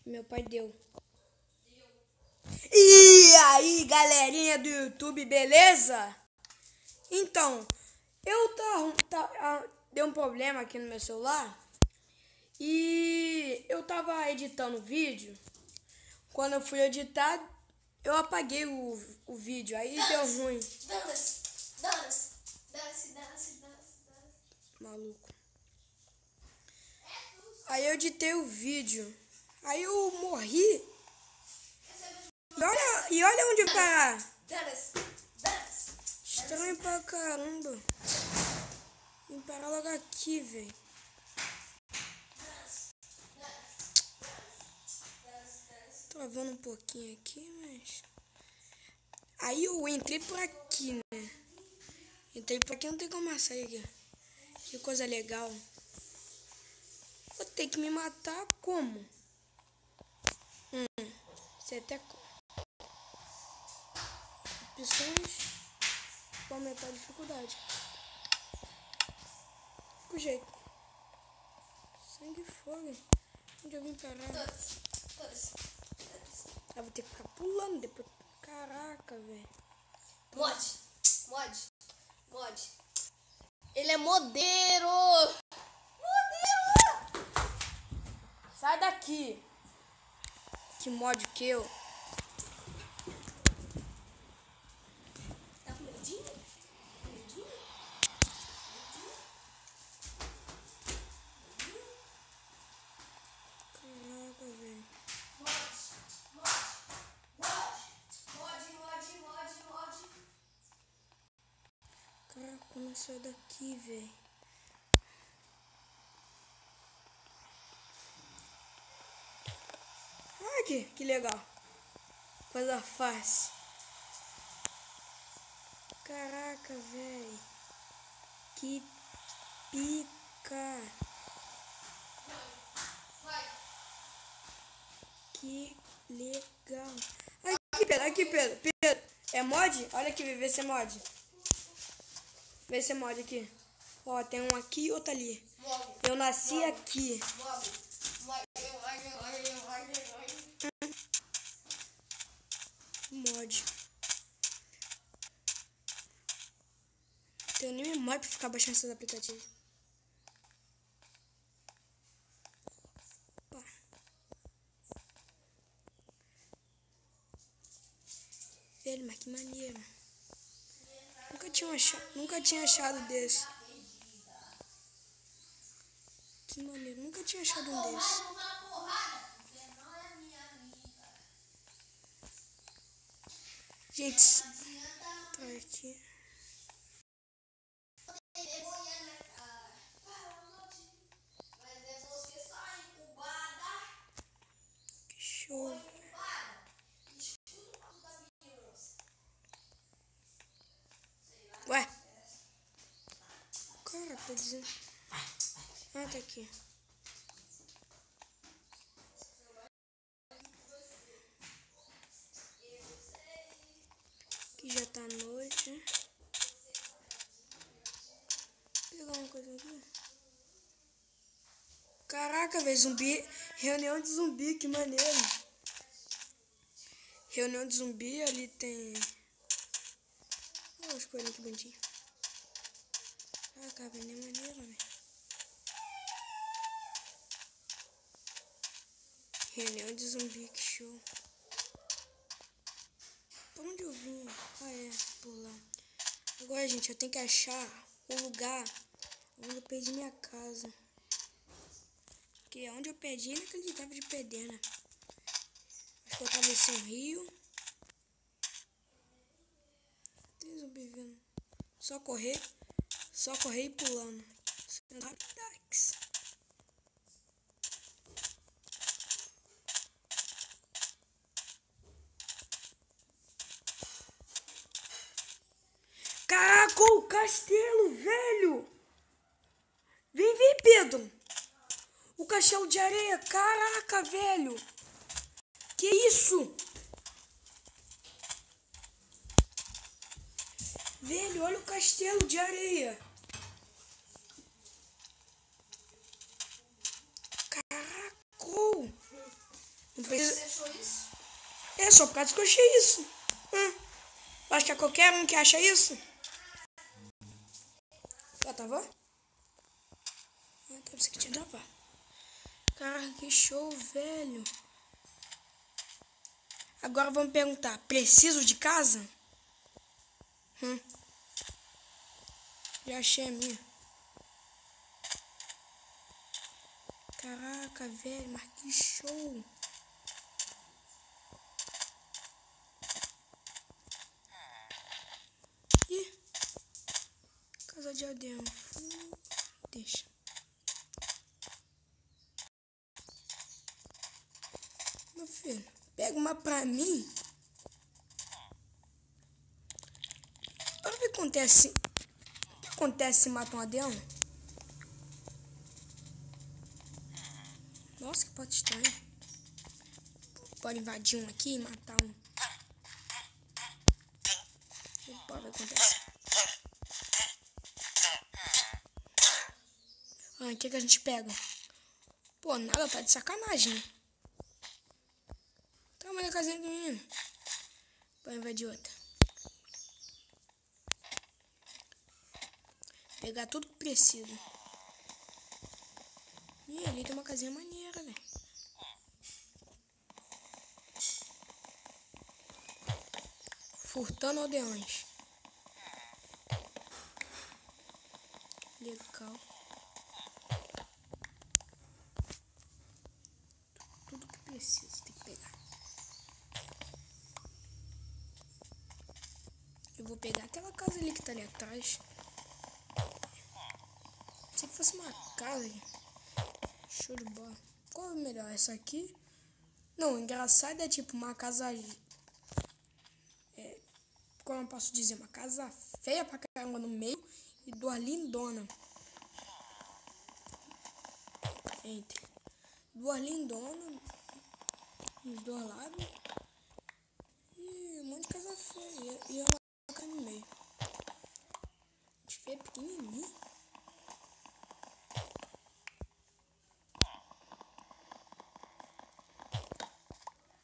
Meu pai deu. E aí, galerinha do YouTube, beleza? Então, deu um problema aqui no meu celular e eu tava editando o vídeo. Quando eu fui editar, eu apaguei o vídeo, aí deu ruim. Dane-se. Maluco. Aí eu editei o vídeo. Aí eu morri. E olha onde eu parar. Estranho pra caramba. Vim parar logo aqui, velho. Travando um pouquinho aqui, mas... Aí eu entrei por aqui, né? Entrei por aqui, não tem como sair aqui. Que coisa legal. Vou ter que me matar como? Isso é até... Opções. Vou aumentar a dificuldade. Com jeito. Sangue e fogo. Onde eu vim parar? Eu vou ter que ficar pulando depois. Caraca, velho. Mod. Ele é modeiro. Sai daqui. Que mod que eu? Tá com medinho? Caraca, velho. Mod. Caraca, como sai daqui, velho? Olha que legal. Coisa fácil. Caraca, velho. Que pica. Que legal. Aqui, Pedro. É mod? Olha aqui, vê se é mod. Vê se é mod aqui. Ó, tem um aqui e outro ali. Eu nasci aqui. Mod. Não tenho nem memória pra ficar baixando esses aplicativos. Opa. Velho, mas que maneiro. Nunca tinha achado desse. Que maneiro, nunca tinha achado um desse. Gente, tá aqui. Que show. Ué? Cara, tá dizendo. Ah, tá aqui. Aqui já tá noite. Vou pegar uma coisa aqui. Caraca, velho, zumbi. Reunião de zumbi, que maneiro. Reunião de zumbi, ali tem... Olha as coisas que bonitinho. Caraca, velho, é maneiro, velho. Reunião de zumbi, que show. Pra onde eu vim? Ah, é, por lá. Agora, gente, eu tenho que achar o lugar onde eu perdi minha casa. Porque onde eu perdi, eu não acreditava de perder, né? Acho que eu tava em São Rio. Tem zumbi vindo. Só correr e pulando. Caraca, o castelo, velho! Vem, Pedro! O castelo de areia, caraca, velho! Que isso? Velho, olha o castelo de areia! Caraca! precisa... Você achou isso? É só por causa que eu achei isso. Acho que é qualquer um que acha isso. Já tava? Ah, tá, você que tinha travado. Cara, que show, velho. Agora vamos perguntar. Preciso de casa? Já achei a minha. Caraca, velho, mas que show. Ih, casa de aldeão. Deixa. Meu filho, pega uma pra mim. Olha o que acontece. O que acontece se mata um aldeão? Nossa, que pode estranho. Pode invadir um aqui e matar um. Pode ver o que acontece. Ah, o que a gente pega? Pô, nada, tá de sacanagem, né? Toma na casinha do menino. Pode invadir outra. Pegar tudo que precisa. Ih, ali tem uma casinha maneira, velho. Furtando aldeões. Legal. Tudo que precisa tem que pegar. Eu vou pegar aquela casa ali que tá ali atrás. Se fosse uma casa. Show de bola. Qual é o melhor? Essa aqui? Não, o engraçado é tipo uma casa... como eu posso dizer? Uma casa feia pra caramba no meio e duas lindonas. Entre. Duas lindonas nos dois lados. E um monte de casa feia. E uma casa no meio. A gente vê pequenininho.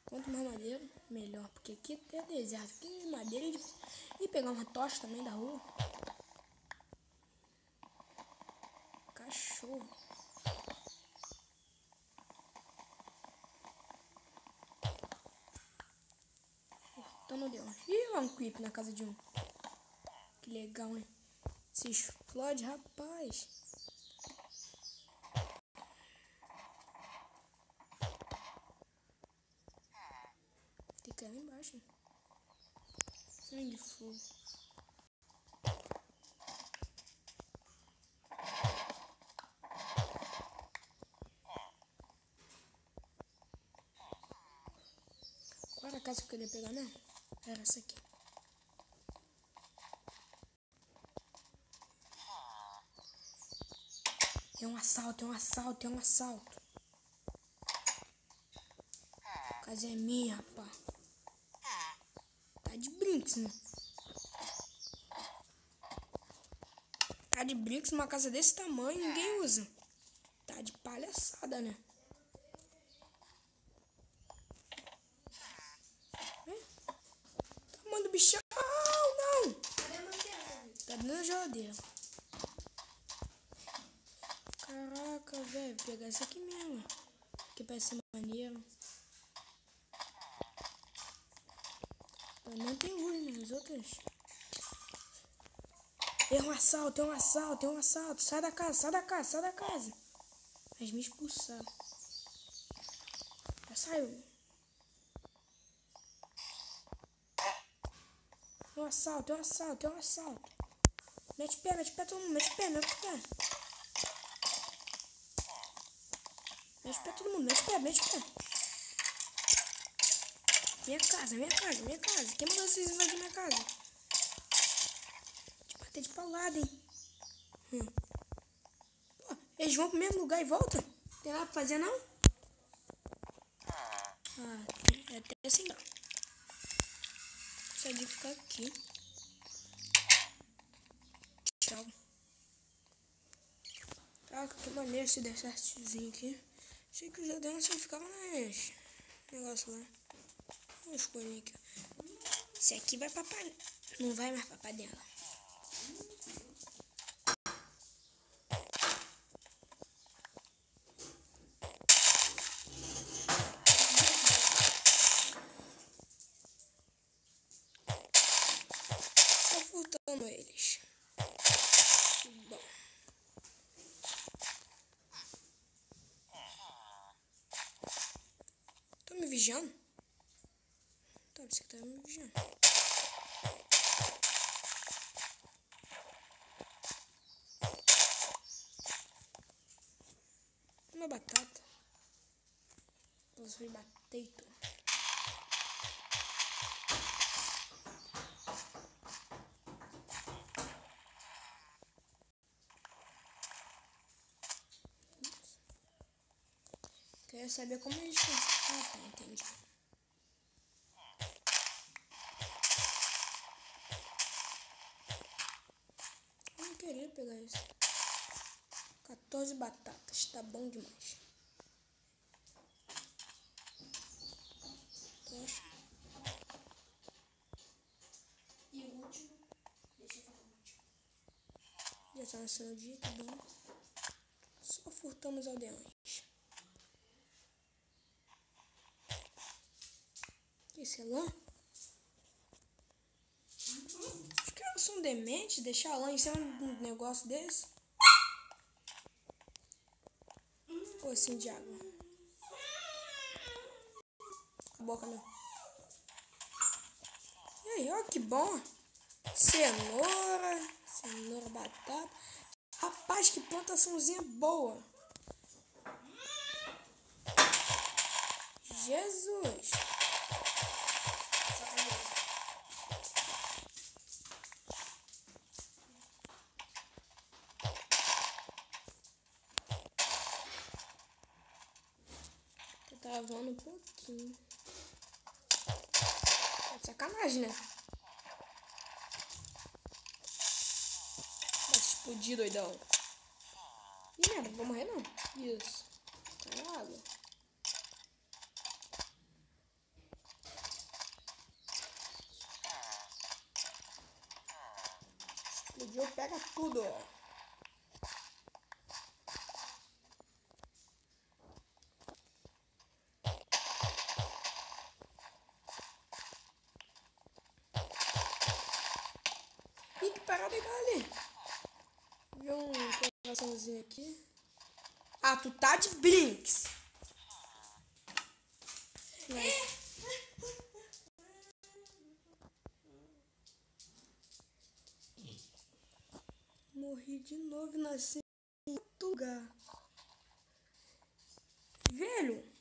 Quanto mais madeira, melhor. Porque aqui é deserto. Aqui é madeira é difícil. E pegar uma tocha também da rua. Cachorro. Então deu. Ih, lá um creep na casa de um. Que legal, hein? Se explode, rapaz. Tem que ir lá embaixo. Hein? Sangue de fogo. Qual era a casa que eu queria pegar, não? Era essa aqui. É um assalto, é um assalto, é um assalto. A casa é minha, rapaz. Tá de brinks, né? Tá de brinks numa casa desse tamanho, ninguém usa. Tá de palhaçada, né? Tá mandando bichão. Não! Tá dentro da geladeira. Caraca, velho. Vou pegar esse aqui mesmo. Que parece ser maneiro. Não tem luz, né? As outras. É um assalto, é um assalto, é um assalto. Sai da casa, sai da casa, sai da casa. Mas me expulsaram. Já saiu. É um assalto, é um assalto, é um assalto. Mete pé todo mundo, mete pé, mete pé. Mete pé todo mundo, mete pé, mete pé. Minha casa, minha casa, minha casa. Quem mandou vocês invadir minha casa? Te bater de paulada, hein? Pô, eles vão pro mesmo lugar e voltam? Tem nada pra fazer, não? Ah, é até assim, não. Só de ficar aqui. Tchau. Caraca, que maneiro esse desertozinho aqui. Achei que os aldeões só ficavam negócio lá. Vamos escolher aqui. Esse aqui vai pra panela. Não vai mais pra panela. Só furtando eles. Bom. Tô me vigiando? Tá, você que tá me vigiando. Uma batata. Posso bater. Quero saber como eles fazem. Ah, tá, entendi. Eu não queria pegar isso. 14 batatas, tá bom demais. Poxa. E o último? Deixa eu falar o último. Já tá nascendo o dia, tá bom. Só furtamos aldeões. Esse é lã? Os caras são dementes, deixar lã em cima de um negócio desse? Pocinho de água. Boca não. E aí, ó, que bom. Cenoura, batata. Rapaz, que plantaçãozinha boa. Jesus. Tô travando um pouquinho. Tá de sacanagem, né? Vai se explodir, doidão. Ih, merda, não vou morrer não. Isso. Tá na água. Explodiu, pega tudo. Ih, que parada legal ali. Viu um coraçãozinho aqui. Ah, tu tá de brinks. Morri de novo e nasci em outro lugar. Velho,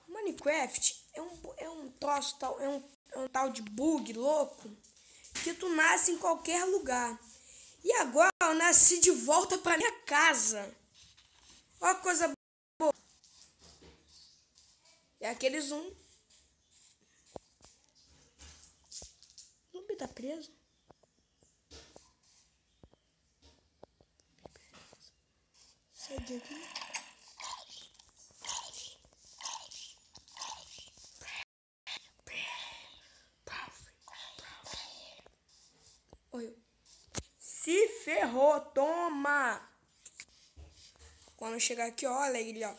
Minecraft é um troço tal, é um tal de bug louco que tu nasce em qualquer lugar. E agora eu nasci de volta pra minha casa. Olha que coisa boa. É aquele zoom. O zumbi tá preso. Sai daqui. Olha. Se ferrou, toma! Quando chegar aqui, olha ele, ó.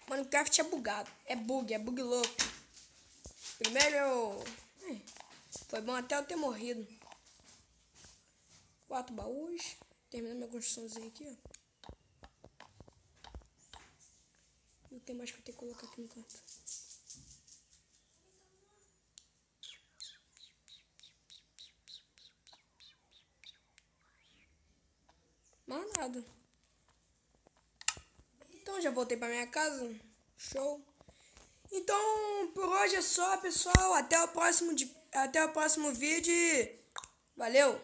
Minecraft é bugado. É bug louco. Primeiro eu... Foi bom até eu ter morrido. 4 baús. Terminando minha construçãozinha aqui, ó. E o que mais que eu tenho que colocar aqui no canto? Mais nada. Então já voltei pra minha casa. Show. Então por hoje é só, pessoal. Até o próximo vídeo. Valeu!